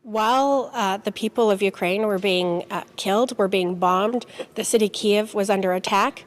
While the people of Ukraine were being killed, were being bombed, the city of Kiev was under attack,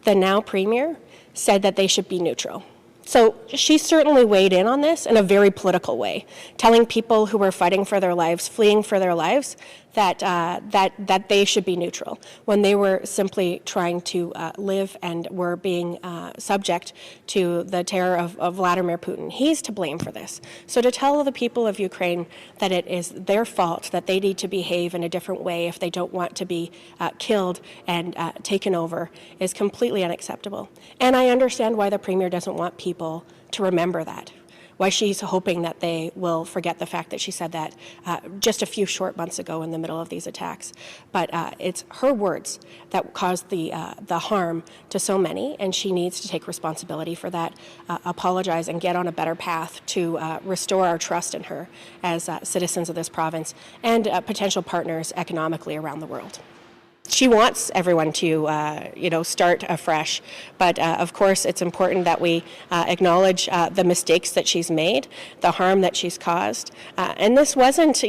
the now premier said that they should be neutral. So she certainly weighed in on this in a very political way, telling people who were fighting for their lives, fleeing for their lives, that they should be neutral when they were simply trying to live and were being subject to the terror of Vladimir Putin. He's to blame for this. So to tell the people of Ukraine that it is their fault, that they need to behave in a different way if they don't want to be killed and taken over is completely unacceptable. And I understand why the Premier doesn't want people to remember that, why she's hoping that they will forget the fact that she said that just a few short months ago in the middle of these attacks. But it's her words that caused the harm to so many, and she needs to take responsibility for that, apologize, and get on a better path to restore our trust in her as citizens of this province and potential partners economically around the world. She wants everyone to, start afresh. But of course, it's important that we acknowledge the mistakes that she's made, the harm that she's caused. And this wasn't,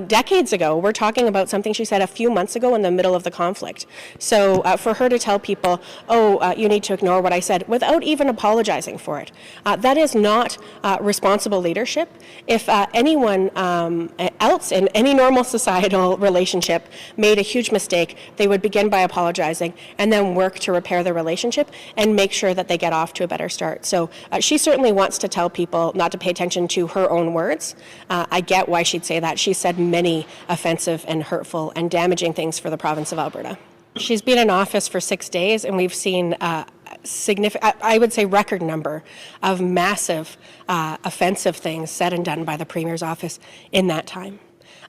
decades ago. We're talking about something she said a few months ago in the middle of the conflict. So for her to tell people, you need to ignore what I said without even apologizing for it, that is not responsible leadership. If anyone else in any normal societal relationship made a huge mistake, they would begin by apologizing and then work to repair the relationship and make sure that they get off to a better start. So she certainly wants to tell people not to pay attention to her own words. I get why she'd say that. She said many offensive and hurtful and damaging things for the province of Alberta. She's been in office for 6 days, and we've seen significant, I would say record number of massive offensive things said and done by the Premier's office in that time.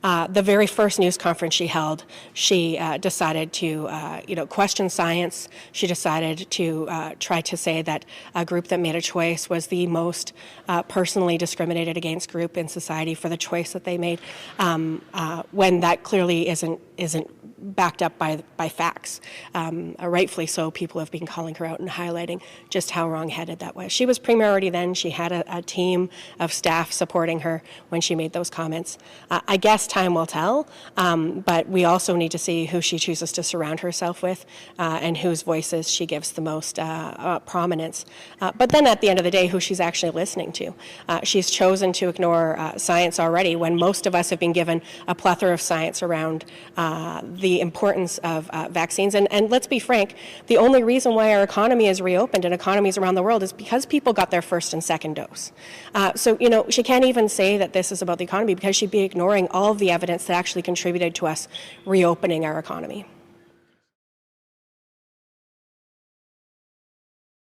The very first news conference she held, she decided to, question science. She decided to try to say that a group that made a choice was the most personally discriminated against group in society for the choice that they made, when that clearly isn't backed up by facts. Rightfully so, people have been calling her out and highlighting just how wrong-headed that was. She was Premier already then. She had a team of staff supporting her when she made those comments. I guess time will tell, but we also need to see who she chooses to surround herself with and whose voices she gives the most prominence. But then at the end of the day, who she's actually listening to. She's chosen to ignore science already when most of us have been given a plethora of science around the importance of vaccines. And let's be frank, the only reason why our economy is reopened and economies around the world is because people got their first and second dose. So, she can't even say that this is about the economy because she'd be ignoring all of the evidence that actually contributed to us reopening our economy.